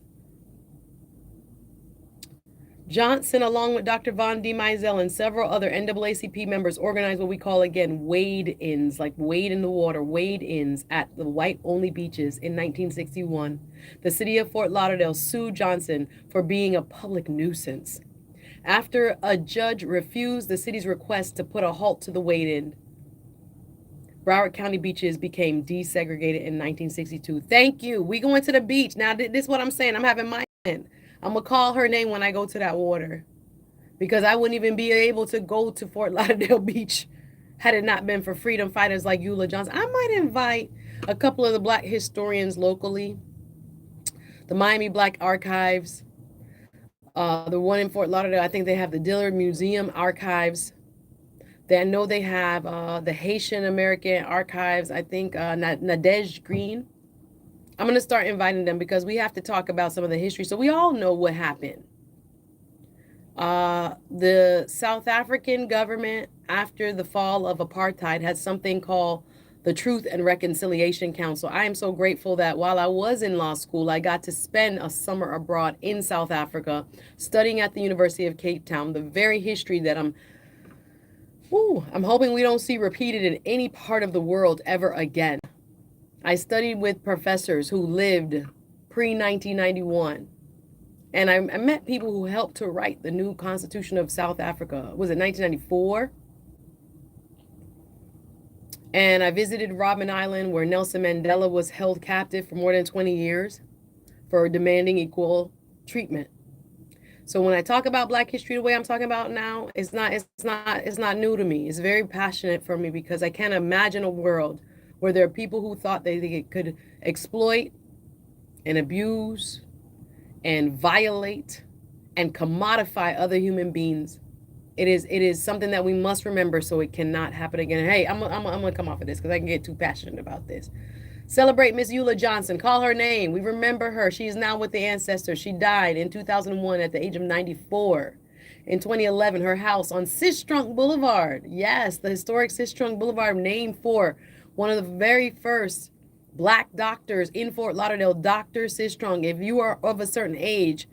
Johnson, along with Dr. Von D. Mizell and several other NAACP members, organized what we call, again, wade-ins, like wade in the water, wade-ins at the white-only beaches in 1961. The city of Fort Lauderdale sued Johnson for being a public nuisance after a judge refused the city's request to put a halt to the wade-in. Broward County beaches became desegregated in 1962. Thank you. We going to the beach. Now, this is what I'm saying. I'm having my end. I'm going to call her name when I go to that water, because I wouldn't even be able to go to Fort Lauderdale Beach had it not been for freedom fighters like Eula Johnson. I might invite a couple of the black historians locally, the Miami Black Archives, the one in Fort Lauderdale. I think they have the Dillard Museum Archives. I know they have the Haitian American Archives, I think Nadege Green. I'm going to start inviting them because we have to talk about some of the history so we all know what happened. The South African government, after the fall of apartheid, had something called the Truth and Reconciliation Council. I am so grateful that while I was in law school, I got to spend a summer abroad in South Africa, studying at the University of Cape Town, the very history that I'm hoping we don't see repeated in any part of the world ever again. I studied with professors who lived pre-1991. And I met people who helped to write the new Constitution of South Africa. Was it 1994? And I visited Robben Island, where Nelson Mandela was held captive for more than 20 years for demanding equal treatment. So when I talk about Black history the way I'm talking about now, it's not new to me. It's very passionate for me because I can't imagine a world where there are people who thought they could exploit and abuse and violate and commodify other human beings. It is something that we must remember so it cannot happen again. Hey, I'm gonna come off of this because I can get too passionate about this. Celebrate Miss Eula Johnson. Call her name. We remember her. She is now with the ancestors. She died in 2001 at the age of 94. In 2011, her house on Sistrunk Boulevard. Yes, the historic Sistrunk Boulevard, named for one of the very first Black doctors in Fort Lauderdale, Dr. Sistrunk. If you are of a certain age,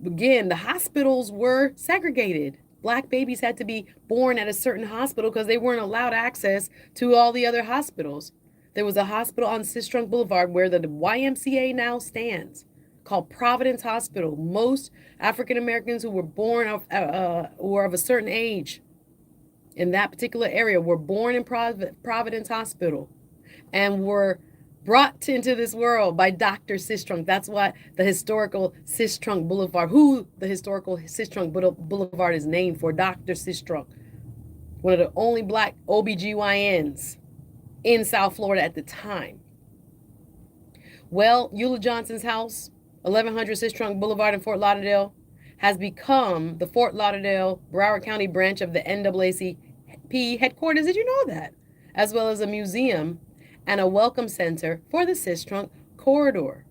again, the hospitals were segregated. Black babies had to be born at a certain hospital because they weren't allowed access to all the other hospitals. There was a hospital on Sistrunk Boulevard where the YMCA now stands, called Providence Hospital. Most African Americans who were born or of a certain age in that particular area were born in Providence Hospital and were brought into this world by Dr. Sistrunk. That's why the historical Sistrunk Boulevard, Boulevard is named for, Dr. Sistrunk, one of the only black OBGYNs in South Florida at the time. Well, Eula Johnson's house, 1100 Sistrunk Boulevard in Fort Lauderdale, has become the Fort Lauderdale, Broward County branch of the NAACP headquarters. Did you know that? As well as a museum and a welcome center for the Sistrunk corridor.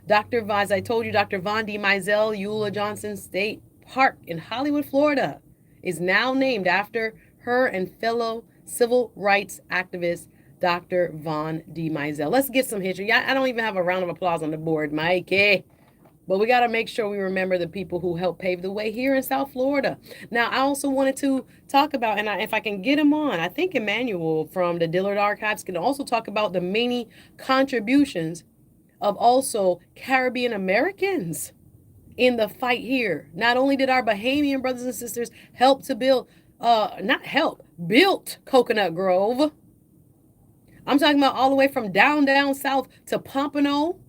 As I told you, Dr. Von D. Mizell Eula Johnson State Park in Hollywood, Florida, is now named after her and fellow civil rights activist, Dr. Von D. Mizell. Let's get some history. I don't even have a round of applause on the board, Mikey. But we got to make sure we remember the people who helped pave the way here in South Florida. Now, I also wanted to talk about, and if I can get him on, I think Emmanuel from the Dillard Archives can also talk about the many contributions of also Caribbean Americans in the fight here. Not only did our Bahamian brothers and sisters help to build, built Coconut Grove. I'm talking about all the way from down south to Pompano,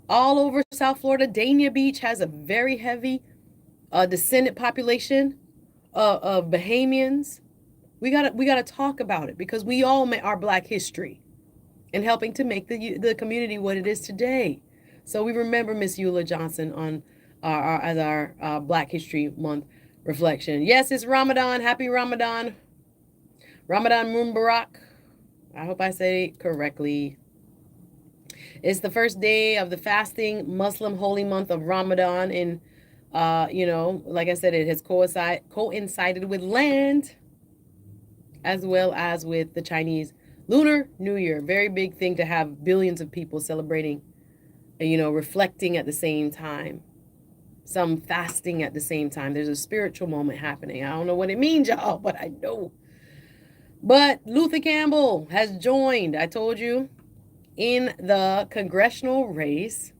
all over South Florida. Dania Beach has a very heavy descendant population of Bahamians. We gotta talk about it because we all met our Black history and helping to make the community what it is today. So we remember Miss Eula Johnson on our Black History Month reflection. Yes, it's Ramadan. Happy Ramadan. Ramadan Mubarak. I hope I say it correctly. It's the first day of the fasting Muslim holy month of Ramadan. And, like I said, it has coincided with Lent as well as with the Chinese Lunar New Year. Very big thing to have billions of people celebrating, reflecting at the same time. Some fasting at the same time. There's a spiritual moment happening. I don't know what it means, y'all, but I know. But Luther Campbell has joined, I told you, in the congressional race,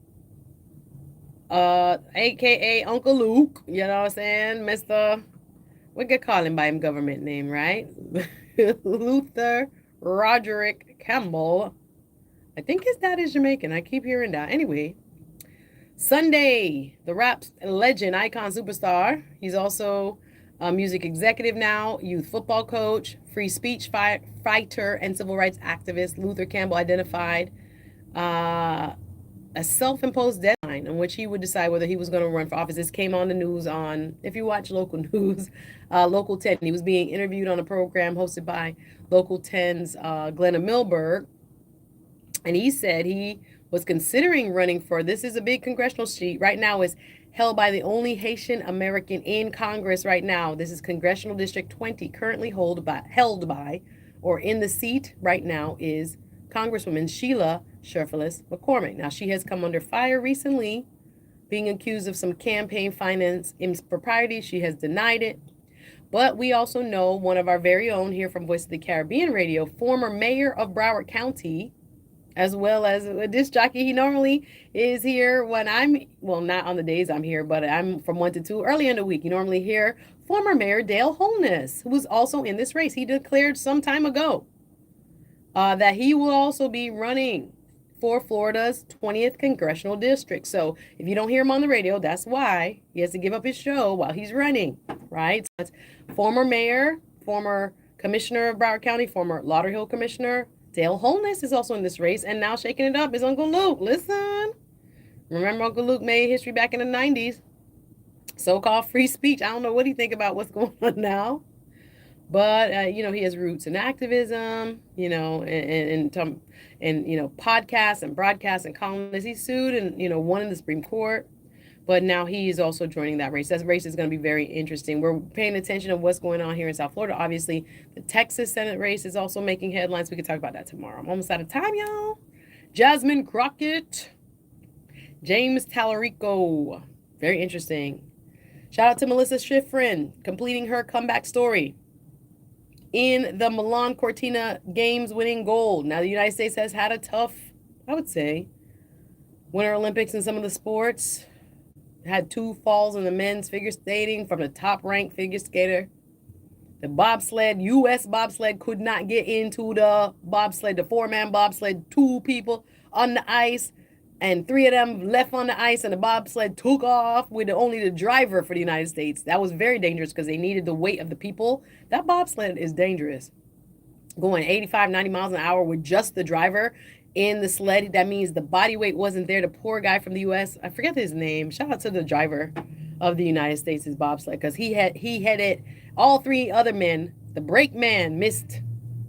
aka Uncle Luke, you know what I'm saying? Mr. We could call him by his government name, right? Luther Roderick Campbell. I think his dad is Jamaican. I keep hearing that. Anyway, Sunday, the rap legend, icon, superstar. He's also a music executive now, youth football coach, free speech fighter, and civil rights activist. Luther Campbell identified a self-imposed deadline in which he would decide whether he was going to run for office. This came on the news on, if you watch local news, Local 10. He was being interviewed on a program hosted by Local 10's Glenna Milberg. And he said he was considering running for, this is a big congressional seat. Right now is held by the only Haitian American in Congress right now. This is Congressional District 20, currently held by, or in the seat right now is Congresswoman Sheila Sherfilis McCormick. Now, she has come under fire recently, being accused of some campaign finance impropriety. She has denied it. But we also know one of our very own here from Voice of the Caribbean Radio, former mayor of Broward County, as well as a disc jockey. He normally is here when not on the days I'm here, but I'm from 1 to 2 early in the week. You normally hear former Mayor Dale Holness, who was also in this race. He declared some time ago that he will also be running for Florida's 20th congressional district. So if you don't hear him on the radio, that's why he has to give up his show while he's running, right? So that's former mayor, former commissioner of Broward County, former Lauderhill commissioner, Dale Holness is also in this race, and now shaking it up is Uncle Luke. Listen, remember Uncle Luke made history back in the 90s. So-called free speech. I don't know what he think about what's going on now, but he has roots in activism, and podcasts and broadcasts and columnists. He sued and won in the Supreme Court. But now he is also joining that race. That race is going to be very interesting. We're paying attention to what's going on here in South Florida. Obviously, the Texas Senate race is also making headlines. We could talk about that tomorrow. I'm almost out of time, y'all. Jasmine Crockett, James Tallarico. Very interesting. Shout out to Melissa Schifrin, completing her comeback story in the Milan Cortina Games, winning gold. Now, the United States has had a tough, I would say, Winter Olympics in some of the sports. Had 2 falls in the men's figure skating from the top-ranked figure skater. The bobsled, U.S. bobsled, could not get into the bobsled, the 4-man bobsled, 2 people on the ice, and 3 of them left on the ice, and the bobsled took off with only the driver for the United States. That was very dangerous because they needed the weight of the people. That bobsled is dangerous. Going 85, 90 miles an hour with just the driver in the sled. That means the body weight wasn't there. The poor guy from the U.S., I forget his name. Shout out to the driver of the United States' bobsled, because he had it. All 3 other men, the brake man missed.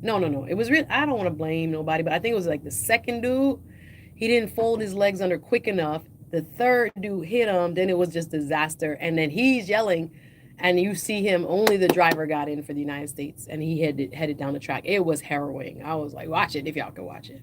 No. It was real. I don't want to blame nobody, but I think it was like the second dude. He didn't fold his legs under quick enough. The third dude hit him. Then it was just disaster. And then he's yelling, and you see him. Only the driver got in for the United States, and he headed down the track. It was harrowing. I was like, watch it if y'all can watch it.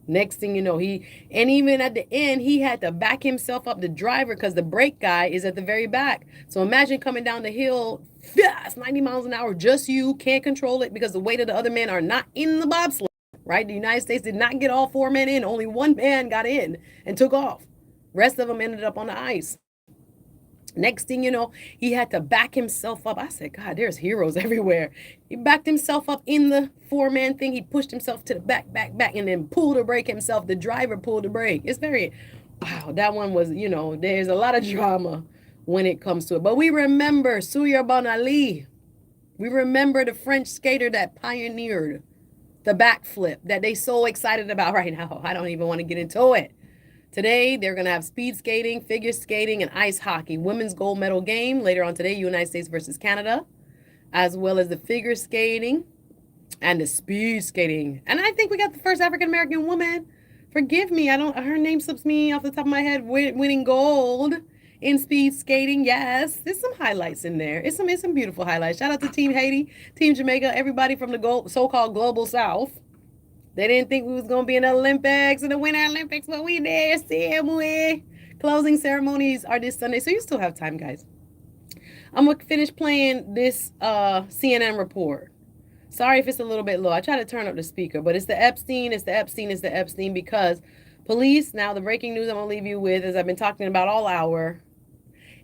Next thing you know, even at the end, he had to back himself up, the driver, because the brake guy is at the very back. So imagine coming down the hill, fast, 90 miles an hour, just you, can't control it because the weight of the other men are not in the bobsled, right? The United States did not get all 4 men in. Only 1 man got in and took off. Rest of them ended up on the ice. Next thing you know, he had to back himself up. I said, God, there's heroes everywhere. He backed himself up in the 4-man thing. He pushed himself to the back, and then pulled the brake himself. The driver pulled the brake. It's very, wow, that one was, there's a lot of drama when it comes to it. But we remember Suryabon Ali. We remember the French skater that pioneered the backflip that they so excited about right now. I don't even want to get into it. Today, they're going to have speed skating, figure skating, and ice hockey. Women's gold medal game later on today, United States versus Canada, as well as the figure skating and the speed skating. And I think we got the first African-American woman, forgive me, her name slips me off the top of my head, winning gold in speed skating. Yes, there's some highlights in there. It's some beautiful highlights. Shout out to Team Haiti, Team Jamaica, everybody from the so-called Global South. They didn't think we was going to be in the Olympics and the Winter Olympics, but we there. See, closing ceremonies are this Sunday, so you still have time, guys. I'm going to finish playing this CNN report. Sorry if it's a little bit low. I try to turn up the speaker, but it's the Epstein, because police, now the breaking news I'm going to leave you with, as I've been talking about all hour,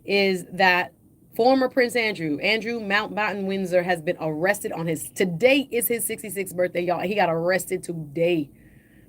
is that former Prince Andrew Mountbatten, Windsor, has been arrested today is his 66th birthday, y'all. He got arrested today,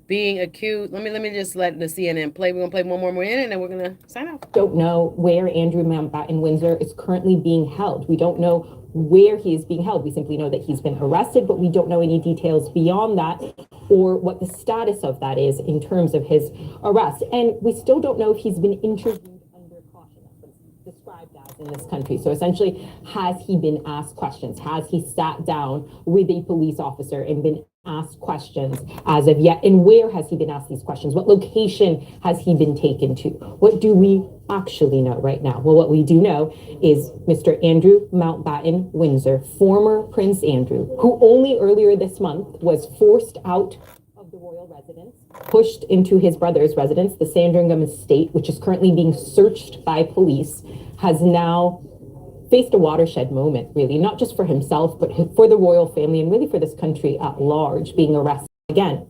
being accused. Let me just let the CNN play. We're going to play one more minute, and then we're going to sign off.
Don't know where Andrew Mountbatten Windsor is currently being held. We don't know where he is being held. We simply know that he's been arrested, but we don't know any details beyond that or what the status of that is in terms of his arrest. And we still don't know if he's been interviewed under caution. That's what it's described as in this country. So essentially, has he been asked questions? Has he sat down with a police officer and been asked questions as of yet? And where has he been asked these questions? What location has he been taken to? What do we actually know right now? Well, what we do know is Mr. Andrew Mountbatten Windsor, former Prince Andrew, who only earlier this month was forced out of the royal residence, pushed into his brother's residence, the Sandringham estate, which is currently being searched by police, has now faced a watershed moment, really, not just for himself, but for the royal family and really for this country at large, being arrested again.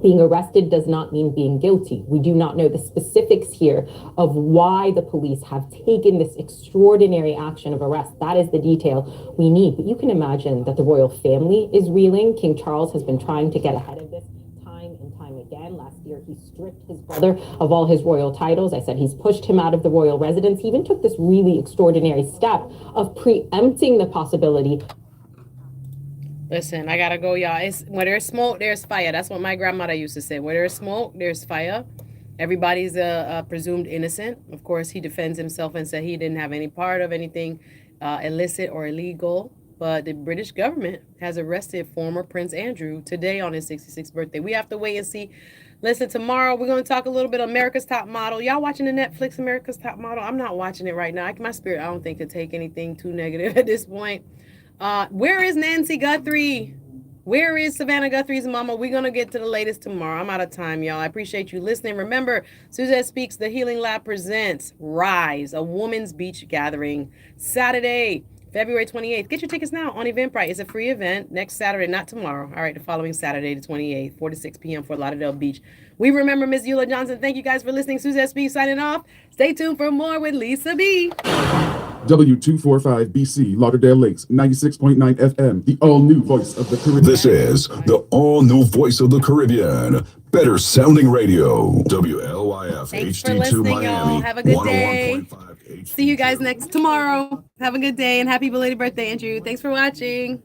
Being arrested does not mean being guilty. We do not know the specifics here of why the police have taken this extraordinary action of arrest. That is the detail we need. But you can imagine that the royal family is reeling. King Charles has been trying to get ahead of this time and time again. Last year, he stripped his brother of all his royal titles. I said he's pushed him out of the royal residence. He even took this really extraordinary step of preempting the possibility.
Listen, I gotta go, y'all. It's where there's smoke, there's fire. That's what my grandmother used to say. Where there's smoke, there's fire. Everybody's presumed innocent. Of course, he defends himself and said he didn't have any part of anything illicit or illegal. But the British government has arrested former Prince Andrew today on his 66th birthday. We have to wait and see. Listen, tomorrow we're going to talk a little bit of America's Top Model. Y'all watching the Netflix America's Top Model? I'm not watching it right now. My spirit, I don't think, could take anything too negative at this point. Where is Nancy Guthrie? Where is Savannah Guthrie's mama? We're going to get to the latest tomorrow. I'm out of time, y'all. I appreciate you listening. Remember, Suzette Speaks, The Healing Lab presents Rise, a woman's beach gathering, Saturday, February 28th. Get your tickets now on Eventbrite. It's a free event next Saturday, not tomorrow. All right, the following Saturday, the 28th, 4 to 6 p.m. Fort Lauderdale Beach. We remember Ms. Eula Johnson. Thank you guys for listening. Susie SB signing off. Stay tuned for more with Lisa B.
W245BC, Lauderdale Lakes, 96.9 FM, the all-new voice of the Caribbean.
This is the all-new voice of the Caribbean. Better sounding radio. WLYF
Thanks for
HD2
listening,
Miami.
y'all. Have a good day.
101.5
See you guys next tomorrow. Have a good day and happy belated birthday, Andrew. Thanks for watching.